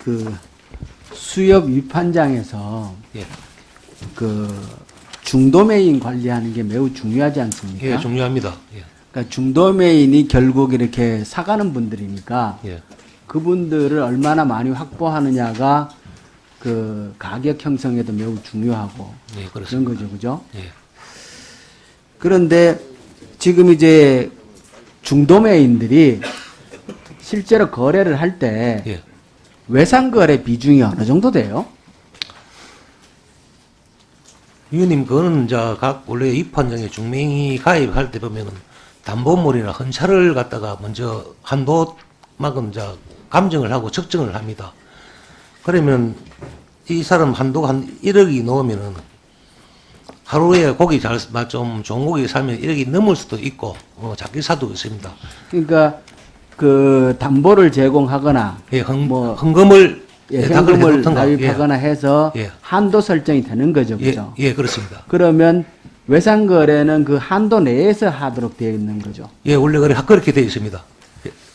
그 수협 위판장에서 예. 그 중도매인 관리하는 게 매우 중요하지 않습니까? 예, 중요합니다. 예. 그러니까 중도매인이 결국 이렇게 사가는 분들이니까 예. 그분들을 얼마나 많이 확보하느냐가 그 가격 형성에도 매우 중요하고 예, 그런 그렇습니다. 거죠, 그죠? 예. 그런데 지금 이제 중도매인들이 실제로 거래를 할 때 예. 외상거래 비중이 어느 정도 돼요? 위원님, 그거는 각 원래 입판장에 중매인이 가입할 때 보면은 담보물이나 헌차를 갖다가 먼저 한도만큼 감정을 하고 측정을 합니다. 그러면 이 사람 한도가 한 1억이 넘으면은 하루에 고기 좀 좋은 고기 사면 1억이 넘을 수도 있고, 작게 사도 있습니다. 그러니까 그 담보를 제공하거나 예, 뭐 헌금을 현금을 해놓던가. 납입하거나 해서 예. 한도 설정이 되는 거죠, 예, 그죠? 예, 그렇습니다. 그러면 외상거래는 그 한도 내에서 하도록 되어 있는 거죠. 예, 원래 그렇게 되어 있습니다.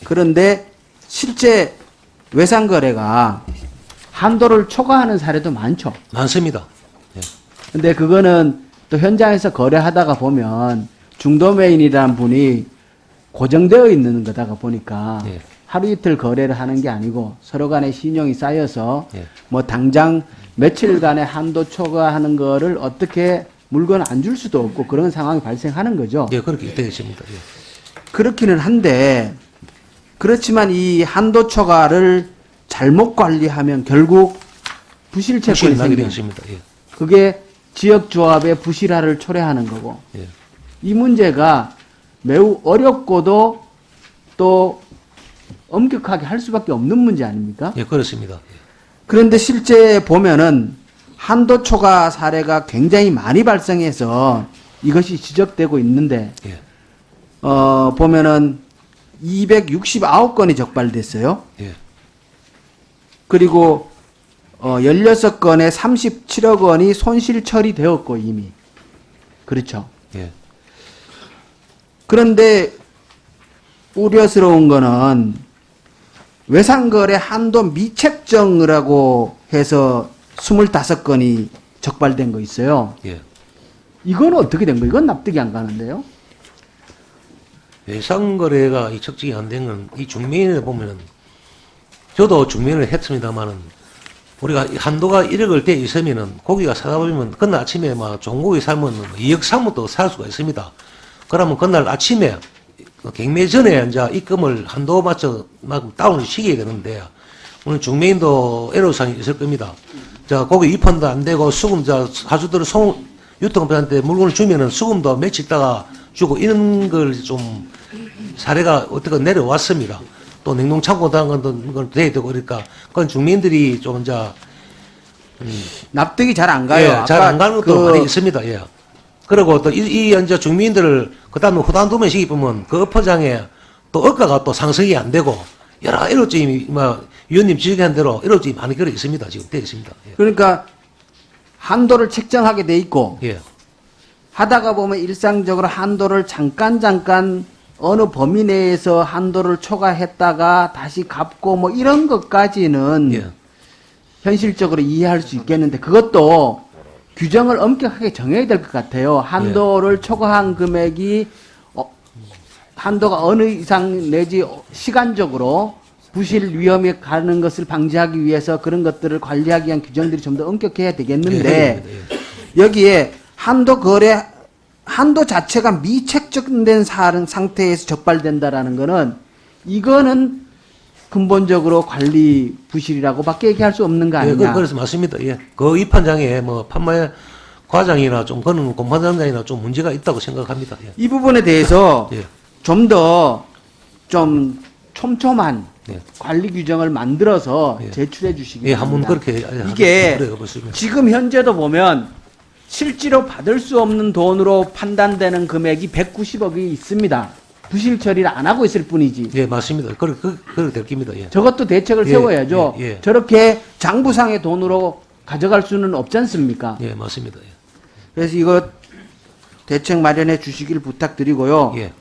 그런데 실제 외상거래가 한도를 초과하는 사례도 많죠. 많습니다. 예. 근데 그거는 또 현장에서 거래하다가 보면 중도매인이라는 분이 고정되어 있는 거다가 보니까 예. 하루 이틀 거래를 하는 게 아니고 서로 간에 신용이 쌓여서 예. 뭐 당장 며칠간의 한도 초과하는 거를 어떻게 물건 안 줄 수도 없고 그런 상황이 발생하는 거죠. 예, 그렇게 되어 있습니다. 예. 그렇기는 한데 그렇지만 이 한도 초과를 잘못 관리하면 결국 부실 채권이 부실이 나게 되어 생겨요. 있습니다. 예. 그게 지역조합의 부실화를 초래하는 거고 예. 이 문제가 매우 어렵고도 또 엄격하게 할 수밖에 없는 문제 아닙니까? 예, 그렇습니다. 예. 그런데 실제 보면은 한도 초과 사례가 굉장히 많이 발생해서 이것이 지적되고 있는데 예. 보면은 269건이 적발됐어요. 예. 그리고 16건에 37억 원이 손실 처리되었고 이미. 그렇죠. 예. 그런데 우려스러운 거는 외상거래 한도 미책정이라고 해서 25건이 적발된 거 있어요. 예. 이건 어떻게 된 거예요? 이건 납득이 안 가는데요. 외상거래가 이 측정이 안 된 건 이 중매인을 보면은 저도 중매인을 했습니다만은 우리가 한도가 1억을 돼 있으면은 고기가 사다 보면 그날 아침에 막 좋은 고기 사면 2억 사면도 살 수가 있습니다. 그러면 그날 아침에 경매 전에 이제 입금을 한도 맞춰 막 다운을 시켜야 되는데 오늘 중매인도 애로사항이 있을 겁니다. 고기 입판도 안 되고 수금 가주들을 유통업자한테 물건을 주면은 수금도 며칠 있다가 주고 이런 걸 좀 사례가 어떻게 내려왔습니다. 또 냉동 창고 당한 건 돼야 되고 그러니까 그건 중매인들이 좀 납득이 잘 안 가요. 예, 잘 안 가는 것도 많이 있습니다. 예. 그리고 또 이 이제 중민들을 그다음에 후단 두면 시키면 그 업포장에 또 업가가 또 상승이 안 되고 여러 이로점이 위원님 지적한 대로 이로점이 많이 걸어 있습니다. 지금 되어 있습니다. 예. 그러니까 한도를 책정하게 돼 있고 예. 하다가 보면 일상적으로 한도를 잠깐 어느 범위 내에서 한도를 초과했다가 다시 갚고 뭐 이런 것까지는 예. 현실적으로 이해할 수 있겠는데 그것도 규정을 엄격하게 정해야 될 것 같아요. 한도를 초과한 금액이 한도가 어느 이상 내지 시간적으로 부실 위험에 가는 것을 방지하기 위해서 그런 것들을 관리하기 위한 규정들이 좀 더 엄격해야 되겠는데 예. 여기에 한도 자체가 미책정된 상태에서 적발된다라는 거는 이거는 근본적으로 관리 부실이라고밖에 얘기할 수 없는 거 예, 아니냐. 그래서 맞습니다. 예. 그 입판장에 뭐 판매 과장이나 좀 그런 공판장이나 좀 문제가 있다고 생각합니다. 예. 이 부분에 대해서 예. 좀 더 좀 촘촘한 예. 관리 규정을 만들어서 예. 제출해 주시기 예, 한번 바랍니다. 그렇게 이게 그래요, 그렇습니다. 지금 현재도 보면 실제로 받을 수 없는 돈으로 판단되는 금액이 190억이 있습니다. 부실 처리를 안 하고 있을 뿐이지. 예, 맞습니다. 그렇게 될 겁니다. 예. 저것도 대책을 예, 세워야죠. 예, 예. 저렇게 장부상의 돈으로 가져갈 수는 없지 않습니까? 예, 맞습니다. 예. 그래서 이거 대책 마련해 주시길 부탁드리고요. 예.